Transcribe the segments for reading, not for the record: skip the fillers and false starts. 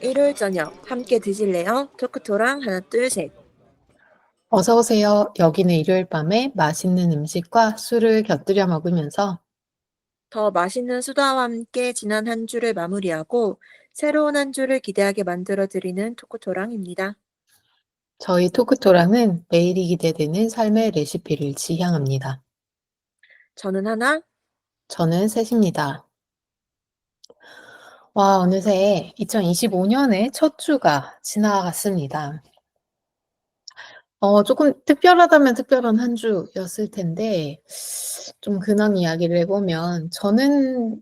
일요일 저녁 함께 드실래요? 토크토랑 하나 둘 셋. 어서 오세요. 여기는 일요일 밤에 맛있는 음식과 술을 곁들여 먹으면서 더 맛있는 수다와 함께 지난 한 주를 마무리하고 새로운 한 주를 기대하게 만들어 드리는 토크토랑입니다. 저희 토크토랑은 매일이 기대되는 삶의 레시피를 지향합니다. 저는 하나. 저는 셋입니다. 와, 어느새 2025년의 첫 주가 지나갔습니다. 조금 특별하다면 특별한 한 주였을 텐데 좀 근황 이야기를 해보면 저는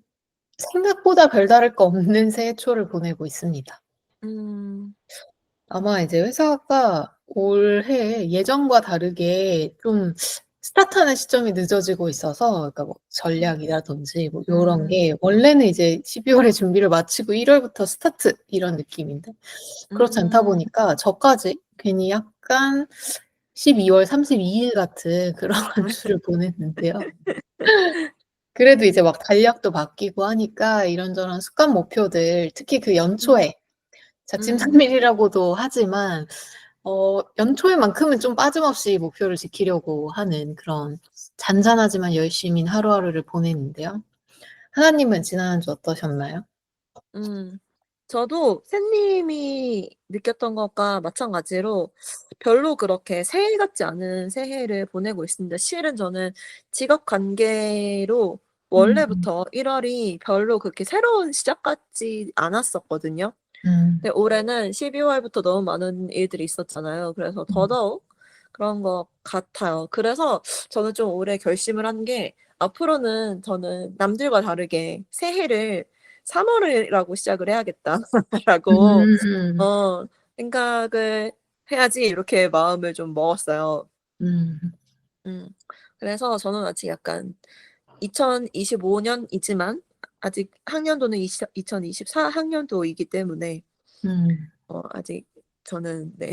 생각보다 별다를 거 없는 새해 초를 보내고 있습니다. 음, 아마 이제 회사가 올해 예전과 다르게 좀 스타트하는 시점이 늦어지고 있어서 그러니까 뭐 전략이라든지 뭐 요런 음, 게 원래는 이제 12월에 준비를 마치고 1 월부터 스타트 이런 느낌인데 그렇지 않다 음, 보니까 저까지 괜히 약간 12월 32일 같은 그런 한 주를 보냈는데요. 그래도 이제 막 달력도 바뀌고 하니까 이런저런 습관 목표들 특히 그 음, 연초에 음, 작심삼일이라고도 하지만 연초에만큼은 좀 빠짐없이 목표를 지키려고 하는 그런 잔잔하지만 열심인 하루하루를 보냈는데요. 하나님은 지난 한 주 어떠셨나요? 음. 저도 샌님이 느꼈던 것과 마찬가지로 별로 그렇게 새해 같지 않은 새해를 보내고 있습니다. 실은 저는 직업 관계로 음. 원래부터 1 월이 별로 그렇게 새로운 시작 같지 않았었거든요. 음. 근데 올해는 12 월부터 너무 많은 일들이 있었잖아요. 그래서 음. 더더욱 그런 것 같아요. 그래서 저는 좀 올해 결심을 한 게 앞으로는 저는 남들과 다르게 새해를 3 월이라고 시작을 해야겠다라고 음. 생각을 해야지 이렇게 마음을 좀 먹었어요. 음. 음. 그래서 저는 아직 약간 2025 년이지만 아직 학년도는 2024 학년도이기 때문에 음. 아직 저는 네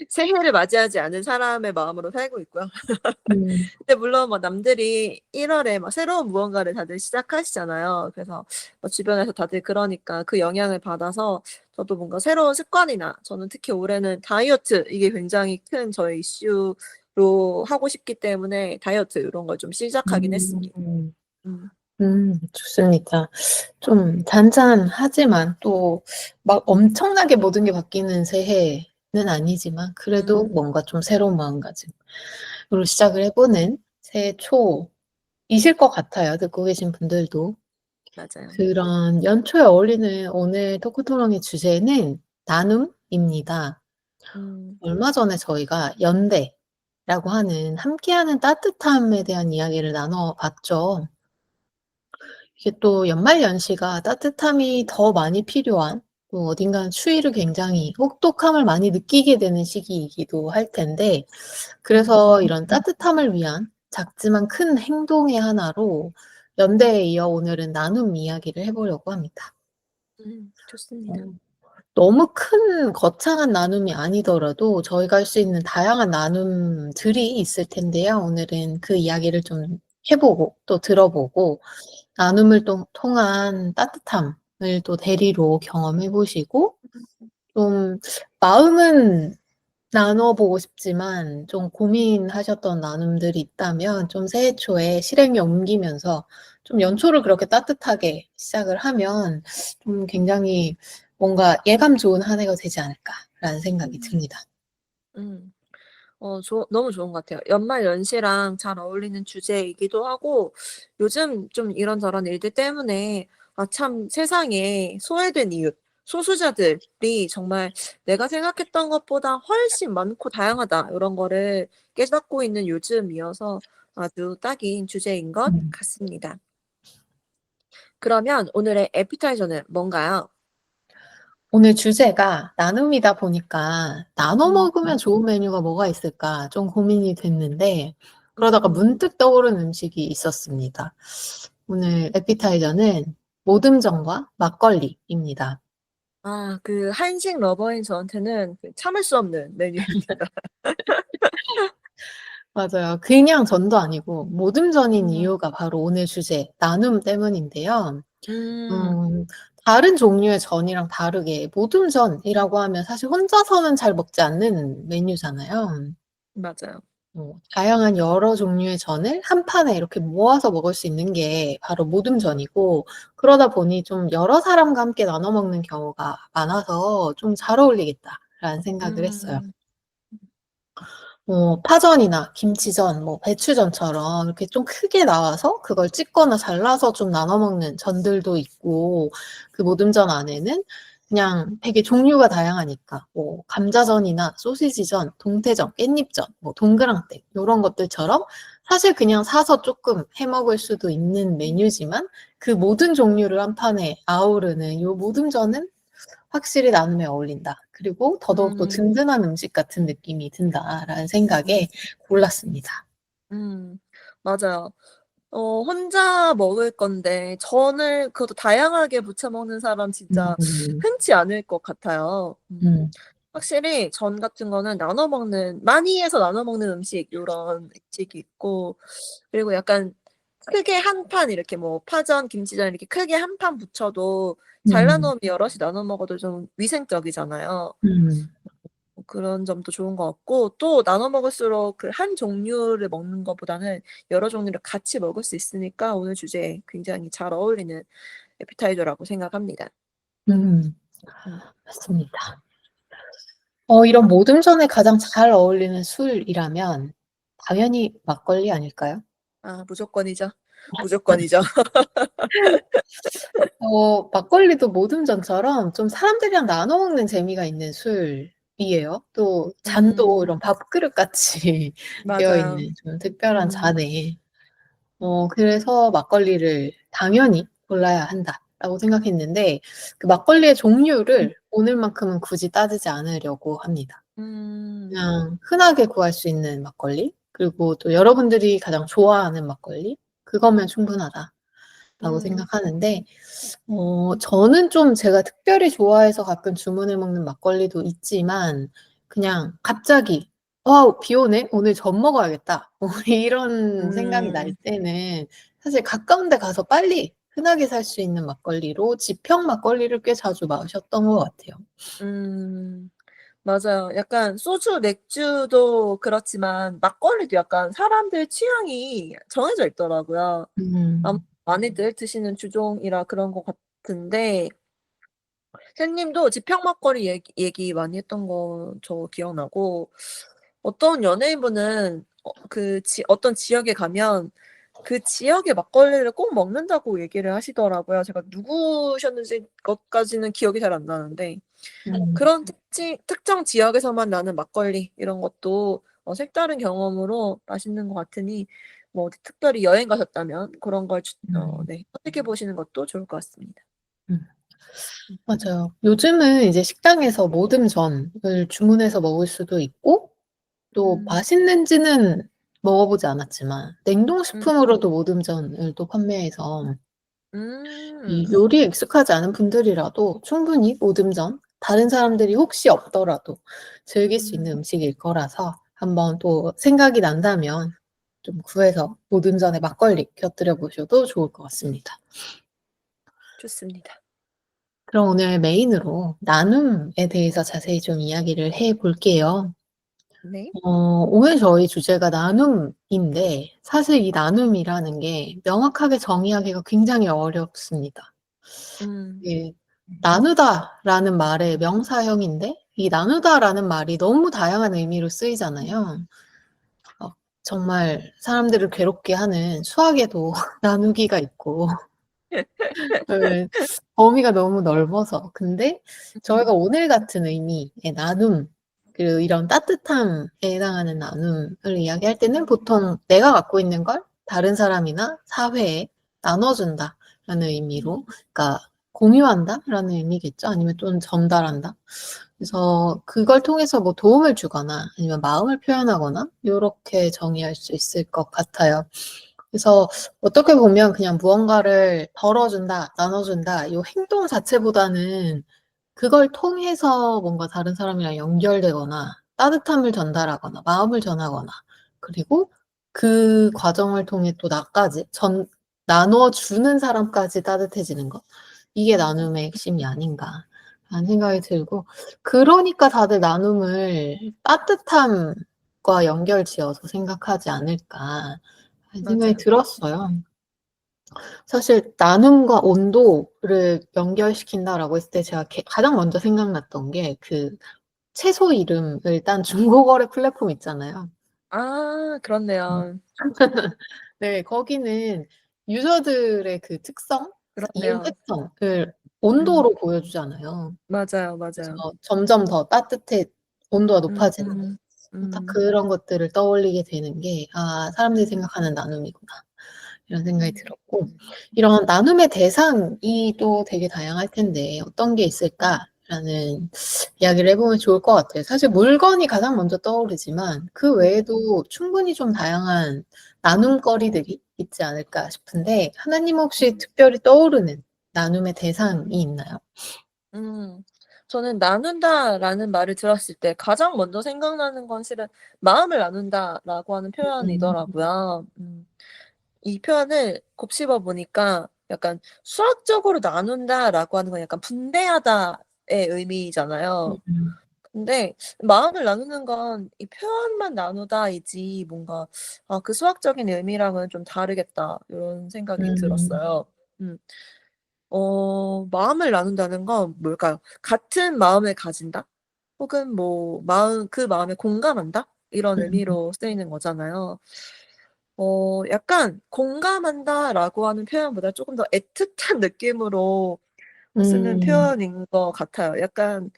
새해를 맞이하지 않은 사람의 마음으로 살고 있고요. 음. 근데 물론 뭐 남들이 1 월에 막 새로운 무언가를 다들 시작하시잖아요. 그래서 주변에서 다들 그러니까 그 영향을 받아서 저도 뭔가 새로운 습관이나 저는 특히 올해는 다이어트 이게 굉장히 큰 저의 이슈로 하고 싶기 때문에 다이어트 요런 걸 좀 시작하긴 했습니다. 음. 음. 좋습니다. 좀 잔잔하지만 또 막 엄청나게 모든 게 바뀌는 새해는 아니지만 그래도 음. 뭔가 좀 새로운 마음가짐으로 시작을 해 보는 새해 초이실 것 같아요, 듣고 계신 분들도. 맞아요. 그런 연초에 어울리는 오늘 토크 토론의 주제는 나눔입니다. 음. 얼마 전에 저희가 연대라고 하는 함께하는 따뜻함에 대한 이야기를 나눠 봤죠. 이게 또 연말연시가 따뜻함이 더 많이 필요한 또 어딘가는 추위를 굉장히 혹독함을 많이 느끼게 되는 시기이기도 할 텐데 음. 그래서 이런 따뜻함을 위한 작지만 큰 행동의 하나로 연대에 이어 오늘은 나눔 이야기를 해 보려고 합니다. 좋습니다. 어 너무 큰 거창한 나눔이 아니더라도 저희가 할 수 있는 다양한 나눔들이 있을 텐데요. 오늘은 그 이야기를 좀 해 보고 또 들어보고 나눔을 또 통한 따뜻함을 또 대리로 경험해 보시고 좀 마음은 나눠 보고 싶지만 좀 고민하셨던 나눔들이 있다면 좀 새해 초에 실행에 옮기면서 좀 연초를 그렇게 따뜻하게 시작을 하면 좀 굉장히 뭔가 '예감 좋은 한 해가 되지 않을까.'라는 생각이 음. 듭니다. 음. 너무 좋은 것 같아요. 연말연시랑 잘 어울리는 주제이기도 하고 요즘 좀 이런저런 일들 때문에 참 세상에 소외된 이웃, 소수자들이 정말 '내가 생각했던 것보다 훨씬 많고 다양하다.' 이런 거를 깨닫고 있는 요즘이어서 아주 딱인 주제인 것 음. 같습니다. 그러면 오늘의 에피타이저는 뭔가요? 오늘 주제가 나눔이다 보니까 '나눠 음. 먹으면 좋은 메뉴가 뭐가 있을까?' 좀 고민이 됐는데 그러다가 음. 문득 떠오른 음식이 있었습니다. 오늘 에피타이저는 모듬전과 막걸리입니다. 그 한식 러버인 저한테는 그 참을 수 없는 메뉴입니다. 맞아요. 그냥 전도 아니고 모듬전인 음. 이유가 바로 오늘 주제 나눔 때문인데요. 음. 음 다른 종류의 전이랑 다르게 모듬전이라고 하면 사실 혼자서는 잘 먹지 않는 메뉴잖아요. 맞아요. 다양한 여러 종류의 전을 한 판에 이렇게 모아서 먹을 수 있는 게 바로 모듬전이고, 그러다 보니 좀 여러 사람과 함께 나눠 먹는 경우가 많아서 좀 잘 어울리겠다라는 생각을 했어요. 음. 파전이나 김치전, 뭐 배추전처럼 이렇게 좀 크게 나와서 그걸 찢거나 잘라서 좀 나눠 먹는 전들도 있고, 그 모듬전 안에는 그냥 되게 종류가 다양하니까 뭐 감자전이나 소시지전, 동태전, 깻잎전, 뭐 동그랑땡 이런 것들처럼 사실 그냥 사서 조금 해 먹을 수도 있는 메뉴지만, 그 모든 종류를 한 판에 아우르는 요 모듬전은 확실히 나눔에 어울린다. 그리고 더더욱 또 음. 든든한 음식 같은 느낌이 든다라는 생각에 골랐습니다. 음. 맞아요. 혼자 먹을 건데 전을 그것도 다양하게 부쳐 먹는 사람 진짜 음. 흔치 않을 것 같아요. 음. 확실히 전 같은 거는 나눠 먹는 많이 해서 나눠 먹는 음식 요런 음식이 있고, 그리고 약간 크게 한 판 이렇게 뭐 파전, 김치전 이렇게 크게 한 판 부쳐도 잘라 음. 놓으면 여럿이 나눠 먹어도 좀 위생적이잖아요. 음. 그런 점도 좋은 것 같고, 또 나눠 먹을수록 그 한 종류를 먹는 것보다는 여러 종류를 같이 먹을 수 있으니까 오늘 주제에 굉장히 잘 어울리는 에피타이저라고 생각합니다. 음. 음. 맞습니다. 이런 모듬전에 가장 잘 어울리는 술이라면 당연히 막걸리 아닐까요? 아 무조건이죠. 무조건이죠. 막걸리도 모듬전처럼 좀 사람들이랑 나눠 먹는 재미가 있는 술이에요. 또 잔도 음 이런 밥그릇 같이 되어 맞아요. 있는 좀 특별한 음. 잔에, 그래서 막걸리를 당연히 골라야 한다라고 생각했는데, 그 막걸리의 종류를 오늘만큼은 굳이 따지지 않으려고 합니다. 음. 그냥 흔하게 구할 수 있는 막걸리, 그리고 또 여러분들이 가장 좋아하는 막걸리, 그거면 충분하다라고 음. 생각하는데, 저는 좀 제가 특별히 좋아해서 가끔 주문해 먹는 막걸리도 있지만, 그냥 갑자기 비 오네? 오늘 전 먹어야겠다. 이런 생각이 날 음. 때는 사실 가까운 데 가서 빨리 흔하게 살 수 있는 막걸리로 지평 막걸리를 꽤 자주 마셨던 것 같아요. 음. 맞아요. 약간 소주, 맥주도 그렇지만 막걸리도 약간 사람들 취향이 정해져 있더라고요. 음. 많이들 드시는 주종이라 그런 것 같은데, 샌님도 지평 막걸리 얘기 많이 했던 거 저 기억나고, 어떤 연예인분은 어떤 지역에 가면 그 지역의 막걸리를 꼭 먹는다고 얘기를 하시더라고요. 제가 누구셨는지 것까지는 기억이 잘 안 나는데, 음. 그런 특정 지역에서만 나는 막걸리 이런 것도 색다른 경험으로 맛있는 것 같으니, 뭐 어디 특별히 여행 가셨다면 그런 걸 음. 네 선택해 보시는 것도 좋을 것 같습니다. 음. 음. 맞아요. 요즘은 이제 식당에서 모듬전을 주문해서 먹을 수도 있고, 또 음. 맛있는지는 먹어보지 않았지만 음. 냉동식품으로도 모듬전을 또 판매해서 음. 이 요리에 익숙하지 않은 분들이라도 충분히 모듬전, 다른 사람들이 혹시 없더라도 즐길 수 음. 있는 음식일 거라서 한번 또 생각이 난다면 좀 구해서 모듬전에 막걸리 곁들여 보셔도 좋을 것 같습니다. 좋습니다. 그럼 오늘 메인으로 나눔에 대해서 자세히 좀 이야기를 해 볼게요. 네. 오늘 저희 주제가 나눔인데, 사실 이 나눔이라는 게 명확하게 정의하기가 굉장히 어렵습니다. 음. 예, 나누다라는 말의 명사형인데, 이 나누다라는 말이 너무 다양한 의미로 쓰이잖아요. 어, 정말 사람들을 괴롭게 하는 수학에도 나누기가 있고, 네, 범위가 너무 넓어서. 근데 저희가 음. 오늘 같은 의미의 나눔, 그리고 이런 따뜻함에 해당하는 나눔을 이야기할 때는 보통 내가 갖고 있는 걸 다른 사람이나 사회에 나눠준다라는 의미로, 그러니까 공유한다라는 의미겠죠. 아니면 또는 전달한다. 그래서 그걸 통해서 뭐 도움을 주거나 아니면 마음을 표현하거나 이렇게 정의할 수 있을 것 같아요. 그래서 어떻게 보면 그냥 무언가를 덜어준다, 나눠준다, 이 행동 자체보다는 그걸 통해서 뭔가 다른 사람이랑 연결되거나 따뜻함을 전달하거나 마음을 전하거나, 그리고 그 과정을 통해 또 나까지 나눠주는 사람까지 따뜻해지는 것. 이게 나눔의 핵심이 아닌가라는 생각이 들고 그러니까 다들 나눔을 따뜻함과 연결지어서 생각하지 않을까 하는 생각이 맞아요. 들었어요. 사실 나눔과 온도를 연결시킨다라고 했을 때 제가 가장 먼저 생각났던 게 그 채소 이름을 딴 중고거래 플랫폼 있잖아요. 아 음. 그렇네요. 네. 거기는 유저들의 그 특성, 이용 그렇네요. 패턴을 음. 온도로 보여주잖아요. 맞아요, 맞아요. 그래서 점점 더 온도가 음 높아지는 음. 딱 음. 그런 것들을 떠올리게 되는 게 '아 사람들이 음. 생각하는 나눔이구나.' 이런 생각이 음. 들었고 이런 나눔의 대상이 또 되게 다양할 텐데 '어떤 게 있을까?'라는 이야기를 해 보면 좋을 것 같아요. 사실 물건이 가장 먼저 떠오르지만 그 네. 외에도 충분히 좀 다양한 나눔거리들이 있지 않을까 싶은데 하나님 혹시 특별히 떠오르는 나눔의 대상이 있나요? 음. 저는 "나눈다."라는 말을 들었을 때 가장 먼저 생각나는 건 실은 "마음을 나눈다."라고 하는 음. 표현이더라고요. 이 표현을 곱씹어 보니까 약간 수학적으로 "나눈다."라고 하는 건 약간 분배하다의 의미잖아요. 음. 근데 마음을 나누는 건 이 표현만 나누다이지 뭔가 '아 그 수학적인 의미랑은 좀 다르겠다.' 요런 생각이 음. 들었어요. 음. 마음을 나눈다는 건 뭘까요? 같은 마음을 가진다? 혹은 뭐 그 마음에 공감한다? 이런 음. 의미로 쓰이는 거잖아요. 약간 '공감한다.'라고 하는 표현보다 쪼금 더 애틋한 느낌으로 쓰는 음. 표현인 것 같아요. 약간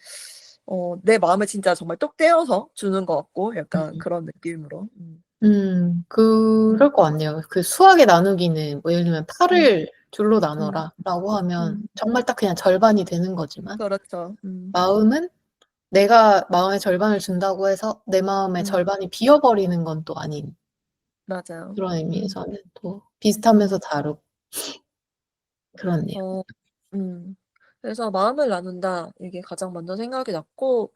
내 마음을 진짜 정말 똑 떼어서 주는 것 같고 약간 음. 그런 느낌으로. 그럴 것 같네요. 그 수학의 나누기는 뭐 예를 들면 음. 8을 둘로 음. 나눠라라고 하면 음. 정말 딱 그냥 절반이 되는 거지만 그렇죠. 마음은 내가 마음의 절반을 준다고 해서 내 마음의 음. 절반이 비어 버리는 건 또 아닌 맞아요. 그런 음. 의미에서는 또 음. 비슷하면서 다르고 그렇네요. 어 그래서 '마음을 나눈다.' 이게 가장 먼저 생각이 났고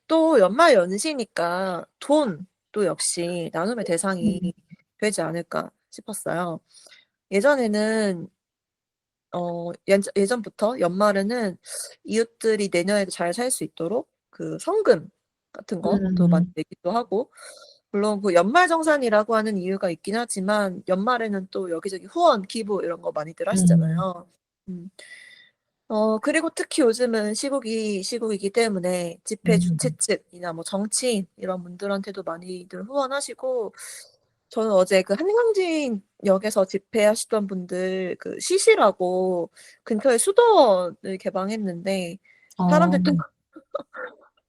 또 연말연시니까 돈도 역시 나눔의 대상이 음. 되지 않을까 싶었어요. 예전에는 예전부터 연말에는 이웃들이 내년에도 잘 살 수 있도록 그 성금 같은 것도 많이 음. 내기도 하고 물론 그 연말정산이라고 하는 이유가 있긴 하지만 연말에는 또 여기저기 후원, 기부 이런 거 많이들 음. 하시잖아요. 음. 그리고 특히 요즘은 시국이기 때문에 집회 주최 음. 측이나 뭐 정치인 이런 분들한테도 많이들 후원하시고 저는 어제 그 한강진역에서 집회하시던 분들 그 쉬시라고 근처에 수도원을 개방했는데 어. 사람들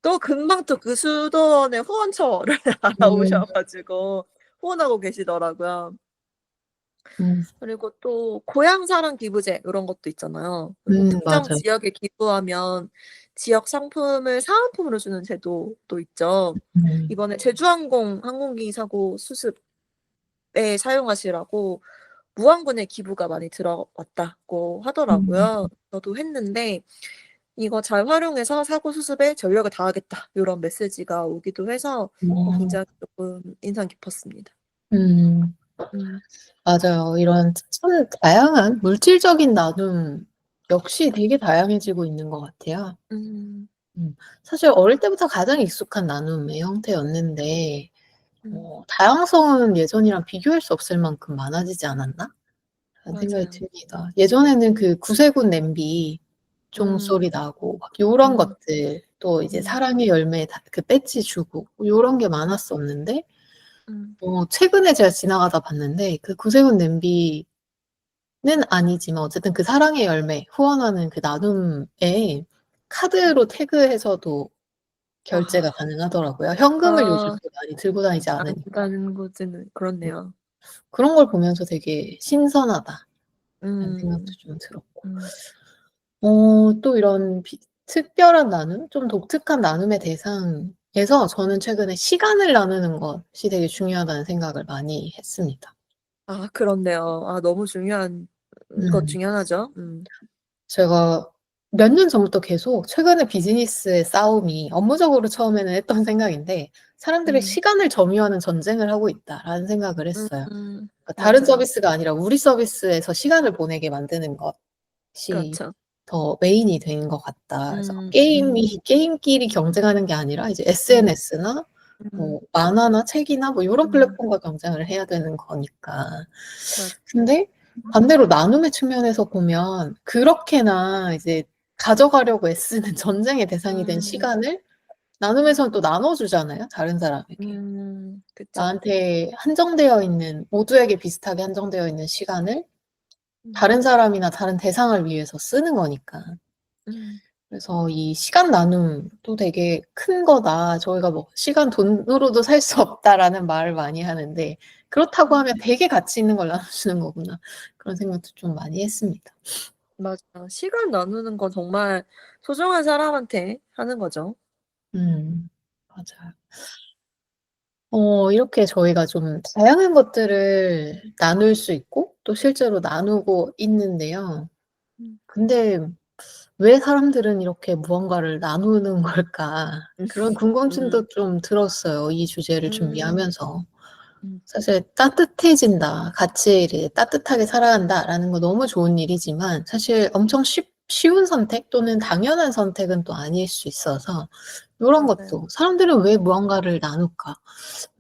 또 금방 또 그 수도원의 후원처를 음. 알아오셔 가지고 후원하고 계시더라고요. 음. 그리고 또 고향 사랑 기부제 요런 것도 있잖아요. 그리고 특정 맞아요. 지역에 기부하면 지역 상품을 사은품으로 주는 제도도 있죠. 음. 이번에 제주항공 항공기 사고 수습에 사용하시라고 무안군의 기부가 많이 들어왔다고 음. 하더라고요. 저도 했는데 "이거 잘 활용해서 사고 수습에 전력을 다하겠다." 요런 메시지가 오기도 해서 어. 굉장히 쪼끔 인상 깊었습니다. 음. 음. 맞아요. 이런 참 다양한 물질적인 나눔 역시 되게 다양해지고 있는 것 같아요. 음. 음. 사실 어릴 때부터 가장 익숙한 나눔의 형태였는데 음. 다양성은 예전이랑 비교할 수 없을 만큼 많아지지 않았나? 라는 생각이 맞아요. 듭니다. 예전에는 그 구세군 냄비 음. 종소리 나고 막 요런 음. 것들 또 이제 음. 사랑의 열매 그 배지 주고 요런 게 많았었는데 음. 최근에 제가 지나가다 봤는데 그 구세군 냄비는 아니지만 어쨌든 그 사랑의 열매 후원하는 그 나눔에 카드로 태그해서도 결제가 아. 가능하더라고요. 현금을 요즘 아 또 많이 들고 다니지 안 않으니까. 가는 곳은 음. 그렇네요. 그런 걸 보면서 되게 '신선하다.'라는 생각도 음. 좀 들었고. 음. 또 이런 특별한 나눔, 좀 독특한 나눔의 대상에서 저는 최근에 시간을 나누는 것이 되게 중요하다는 생각을 많이 했습니다. 아 그렇네요. 아 너무 중요한 것 음. 중에 하나죠. 제가 몇 년 전부터 계속 최근에 비즈니스의 싸움이 업무적으로 처음에는 했던 생각인데 '사람들이 음. 시간을 점유하는 전쟁을 하고 있다.'라는 생각을 했어요. 그러니까 다른 맞아요. 서비스가 아니라 우리 서비스에서 시간을 보내게 만드는 것이 그렇죠. 더 메인이 된 것 같다. 그래서 음. 게임끼리 경쟁하는 게 아니라 이제 음. SNS나 음. 뭐 만화나 책이나 뭐 요런 음. 플랫폼과 경쟁을 해야 되는 거니까. 맞아. 근데 반대로 나눔의 측면에서 보면 그렇게나 이제 가져가려고 애쓰는 전쟁의 대상이 된 음. 시간을 나눔에서는 또 나눠 주잖아요, 다른 사람에게. 그쵸. 나한테 한정되어 있는 모두에게 비슷하게 한정되어 있는 시간을 음. 다른 사람이나 다른 대상을 위해서 쓰는 거니까. 음. 그래서 이 시간 나눔도 되게 큰 거다. 저희가 뭐 "시간 돈으로도 살 수 없다."라는 말을 많이 하는데 그렇다고 음. 하면 되게 가치 있는 걸 나눠주는 거구나. 그런 생각도 좀 많이 했습니다. 맞아. 시간 나누는 건 정말 소중한 사람한테 하는 거죠. 맞아요. 이렇게 저희가 좀 다양한 것들을 나눌 수 있고 또 실제로 나누고 있는데요. 음. 근데 '왜 사람들은 이렇게 무언가를 나누는 걸까?' 그런 음. 궁금증도 좀 들었어요, 이 주제를 음. 준비하면서. 음. 사실 '따뜻해진다. 같이 이렇게 따뜻하게 살아간다.'라는 거 너무 좋은 일이지만 사실 엄청 쉬운 선택 또는 당연한 선택은 또 아닐 수 있어서 요런 맞아요. 것도 '사람들은 왜 무언가를 나눌까?'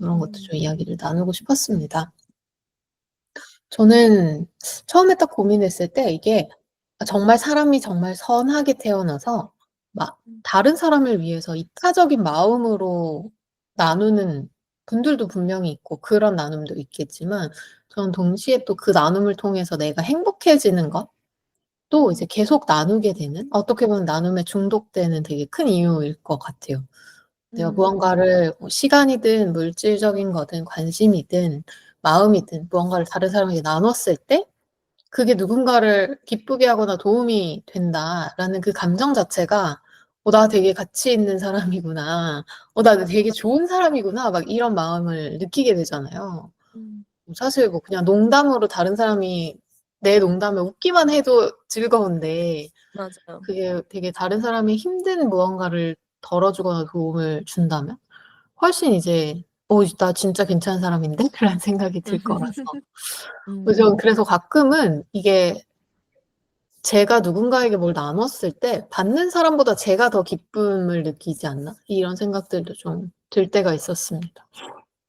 요런 것도 음. 좀 이야기를 나누고 싶었습니다. 저는 처음에 딱 고민했을 때 이게 정말 사람이 정말 선하게 태어나서 막 음. 다른 사람을 위해서 이타적인 마음으로 나누는 분들도 분명히 있고 그런 나눔도 있겠지만 저는 동시에 또 그 나눔을 통해서 내가 행복해지는 것도 이제 음. 계속 나누게 되는 어떻게 보면 나눔에 중독되는 되게 큰 이유일 것 같아요. 내가 음. 무언가를 뭐 시간이든 물질적인 거든 관심이든 마음이든 무언가를 다른 사람에게 나눴을 때 그게 누군가를 기쁘게 하거나 도움이 된다라는 그 감정 자체가 '나 되게 가치 있는 사람이구나. 나 되게 좋은 사람이구나.' 막 이런 마음을 느끼게 되잖아요. 음. 사실 뭐 그냥 농담으로 다른 사람이 내 농담에 웃기만 해도 즐거운데 맞아요. 그게 되게 다른 사람이 힘든 무언가를 덜어 주거나 도움을 준다면 훨씬 이제 '나 진짜 괜찮은 사람인데?' 라는 생각이 들 거라서. 음. 저는 그래서 가끔은 이게 제가 누군가에게 뭘 나눴을 때 '받는 사람보다 제가 더 기쁨을 느끼지 않나?' 이런 생각들도 좀 들 때가 있었습니다.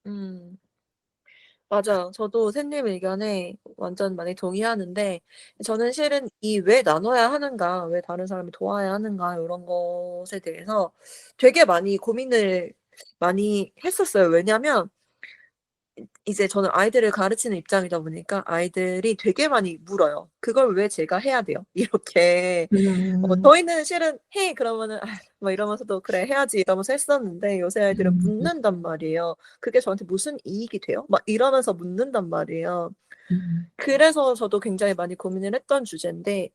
음. 맞아요. 저도 샌님 의견에 완전 많이 동의하는데 저는 실은 이 '왜 나눠야 하는가? 왜 다른 사람을 도와야 하는가?' 요런 것에 대해서 되게 많이 고민을 많이 했었어요. 왜냐면 이제 저는 아이들을 가르치는 입장이다 보니까 아이들이 되게 많이 물어요. "그걸 왜 제가 해야 돼요?" 이렇게. 음. 저희는 실은 "해." 그러면은 "아." 막 이러면서도 "그래 해야지." 이러면서 했었는데 요새 아이들은 음. 묻는단 말이에요. "그게 저한테 무슨 이익이 돼요?" 막 이러면서 묻는단 말이에요. 음. 그래서 저도 굉장히 많이 고민을 했던 주제인데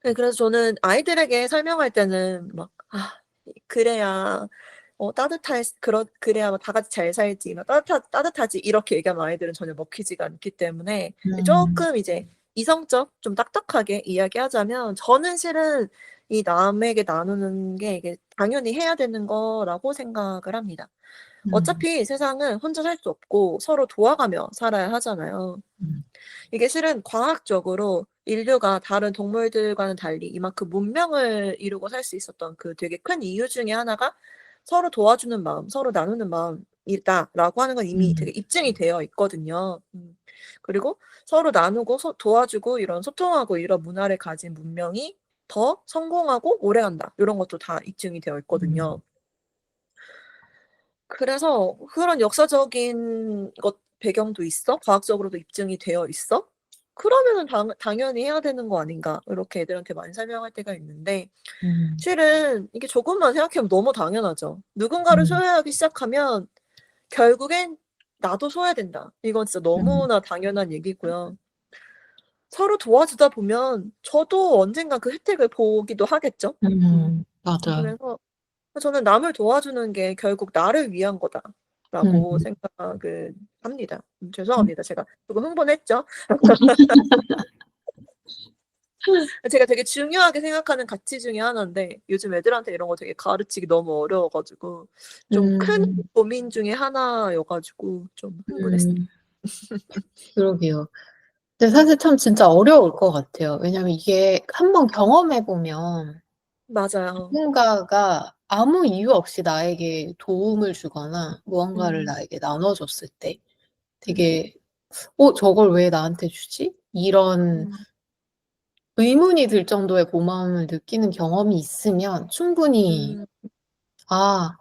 네 그래서 저는 아이들에게 설명할 때는 막 그래야 따뜻할 그래야 뭐 다 같이 잘 살지 막 따뜻하지." 이렇게 얘기하면 아이들은 전혀 먹히지가 않기 때문에 음. 쪼끔 이제 이성적 좀 딱딱하게 이야기하자면 저는 실은 이 남에게 나누는 게 이게 당연히 해야 되는 거라고 생각을 합니다. 음. 어차피 세상은 혼자 살 수 없고 서로 도와가며 살아야 하잖아요. 음. 이게 실은 과학적으로 인류가 다른 동물들과는 달리 이만큼 문명을 이루고 살 수 있었던 그 되게 큰 이유 중에 하나가 서로 도와주는 마음, 서로 나누는 마음이다라고 하는 건 이미 되게 음. 입증이 되어 있거든요. 그리고 서로 나누고 도와주고 이런 소통하고 이런 문화를 가진 문명이 더 성공하고 오래간다. 요런 것도 다 입증이 되어 음. 있거든요. 그래서 그런 역사적인 배경도 있어? 과학적으로도 입증이 되어 있어? 그러면은 당연히 해야 되는 거 아닌가?' 이렇게 애들한테 많이 설명할 때가 있는데 음. 실은 이게 조금만 생각해 보면 너무 당연하죠. 누군가를 음. 소외하기 시작하면 결국엔 '나도 소외된다.' 이건 진짜 음. 너무나 당연한 얘기고요. 서로 도와주다 보면 저도 언젠가 그 혜택을 보기도 하겠죠. 맞아요. 그래서 저는 '남을 도와주는 게 결국 나를 위한 거다.'라고 음. 생각을 합니다. 음. 죄송합니다. 제가 조금 흥분했죠? 제가 되게 중요하게 생각하는 가치 중에 하나인데 요즘 애들한테 이런 거 되게 가르치기 너무 어려워 가지고 좀 큰 음. 고민 중에 하나여 가지고 좀 흥분했습니다. 음. 그러게요. 근데 사실 참 진짜 어려울 것 같아요. 왜냐면 이게 한번 경험해 보면 맞아요. 누군가가 아무 이유 없이 나에게 도움을 주거나 무언가를 음. 나에게 나눠줬을 때 음. 되게 '저걸 왜 나한테 주지?' 이런 음. 의문이 들 정도의 고마움을 느끼는 경험이 있으면 충분히 음. '아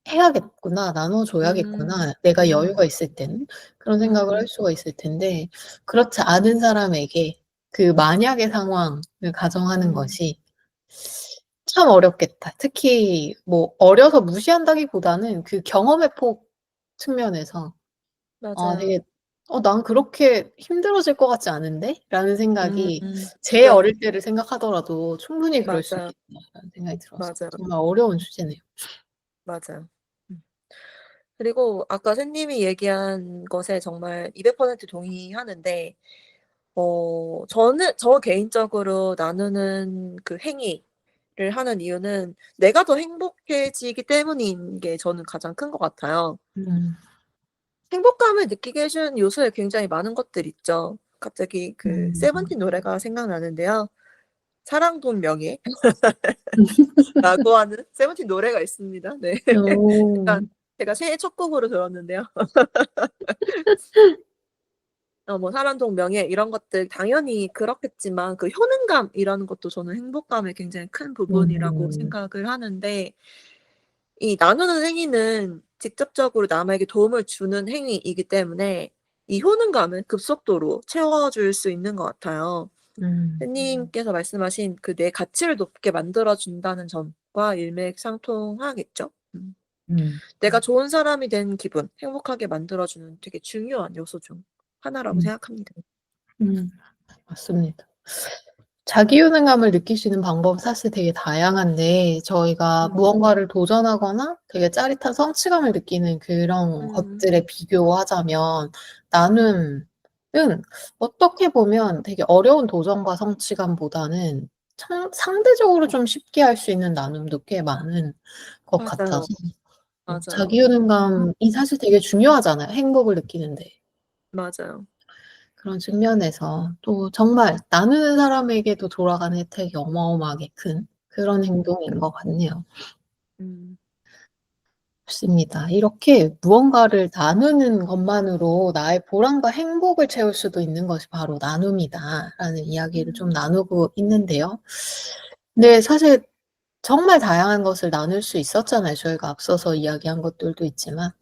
해야겠구나. 나눠 음. 줘야겠구나. 내가 음. 여유가 있을 때는.' 그런 생각을 할 음. 수가 있을 텐데 그렇지 않은 사람에게 그 만약의 상황을 가정하는 음. 것이 참 어렵겠다. 특히 뭐 어려서 무시한다기보다는 그 경험의 폭 측면에서 맞아요. 되게 '난 그렇게 힘들어질 것 같지 않은데?'라는 생각이 음. 제 네. 어릴 때를 생각하더라도 '충분히 그럴 수 맞아요. 있겠다.'라는 생각이 들어서 맞아요. 정말 어려운 주제네요. 맞아요. 음. 그리고 아까 샌님이 얘기한 것에 정말 200% 동의하는데 저는 저 개인적으로 나누는 그 행위를 하는 이유는 내가 더 행복해지기 때문인 게 저는 가장 큰 것 같아요. 음. 행복감을 느끼게 해 주는 요소에 굉장히 많은 것들이 있죠. 갑자기 그 음. 세븐틴 노래가 생각나는데요. 사랑 돈 명예 라고 하는 세븐틴 노래가 있습니다. 네. 어. 제가 제가 새해 첫 곡으로 들었는데요. 뭐 사랑 돈 명예 이런 것들 당연히 그렇겠지만 그 효능감이라는 것도 저는 행복감의 굉장히 큰 부분이라고 음. 생각을 하는데 이 나누는 행위는 직접적으로 남에게 도움을 주는 행위이기 때문에 이 효능감을 급속도로 채워줄 수 있는 것 같아요. 음. 선생님께서 말씀하신 그 내 가치를 높게 만들어 준다는 점과 일맥상통하겠죠. 음. 내가 좋은 사람이 된 기분, 행복하게 만들어 주는 되게 중요한 요소 중 하나라고 음. 생각합니다. 음. 맞습니다. 자기 효능감을 느낄 수 있는 방법은 사실 되게 다양한데 저희가 음. 무언가를 도전하거나 되게 짜릿한 성취감을 느끼는 그런 음. 것들에 비교하자면 나눔은 어떻게 보면 되게 어려운 도전과 성취감보다는 상대적으로 좀 쉽게 할 수 있는 나눔도 꽤 많은 것 같아서 맞아요. 맞아요. 자기 효능감이 사실 되게 중요하잖아요, 행복을 느끼는 데. 맞아요. 그런 측면에서 또 정말 나누는 사람에게도 돌아가는 혜택이 어마어마하게 큰 그런 행동인 것 같네요. 음. 맞습니다. 이렇게 무언가를 나누는 것만으로 나의 보람과 행복을 채울 수도 있는 것이 바로 나눔이다라는 이야기를 좀 음. 나누고 있는데요. 근데 사실 정말 다양한 것을 나눌 수 있었잖아요. 저희가 앞서서 이야기한 것들도 있지만.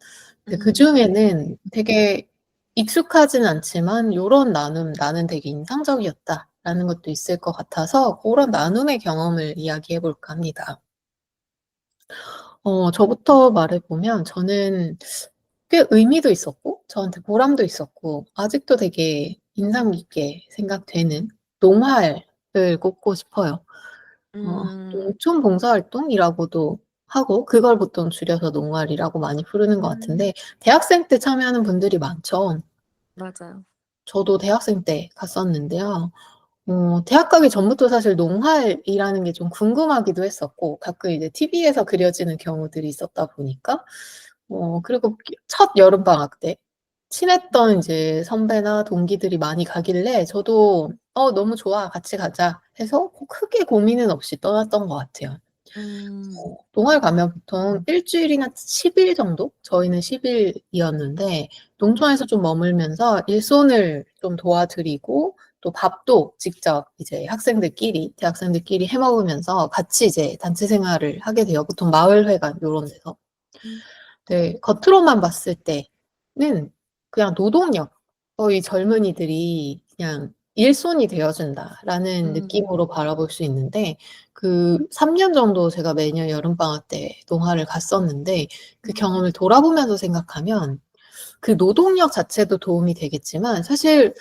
근데 음. 그중에는 되게 익숙하진 않지만 요런 나눔 '나는 되게 인상적이었다.'라는 것도 있을 것 같아서 고런 나눔의 경험을 이야기해 볼까 합니다. 저부터 말해 보면 저는 꽤 의미도 있었고 저한테 보람도 있었고 아직도 되게 인상 깊게 생각되는 농활을 꼽고 싶어요. 음. 농촌 봉사활동이라고도 하고 그걸 보통 줄여서 농활이라고 많이 부르는 것 음. 같은데 대학생 때 참여하는 분들이 많죠. 맞아요. 저도 대학생 때 갔었는데요. 대학 가기 전부터 사실 농활이라는 게 좀 궁금하기도 했었고 가끔 이제 TV에서 그려지는 경우들이 있었다 보니까 그리고 첫 여름방학 때 친했던 인제 선배나 동기들이 많이 가길래 저도 너무 좋아. 같이 가자." 해서 크게 고민은 없이 떠났던 것 같아요. 음. 동아에 가면 보통 1 주일이나 10일 정도? 저희는 10 일이었는데 농촌에서 좀 머물면서 일손을 좀 도와드리고 또 밥도 직접 이제 학생들끼리 대학생들끼리 해 먹으면서 같이 이제 단체 생활을 하게 돼요, 보통 마을회관 요런 데서. 음. 네. 겉으로만 봤을 때는 그냥 노동력, 이 젊은이들이 그냥 '일손이 되어 준다.'라는 음. 느낌으로 바라볼 수 있는데 그 3년 정도 제가 매년 여름방학 때 동아를 갔었는데 그 음. 경험을 돌아보면서 생각하면 그 노동력 자체도 도움이 되겠지만 사실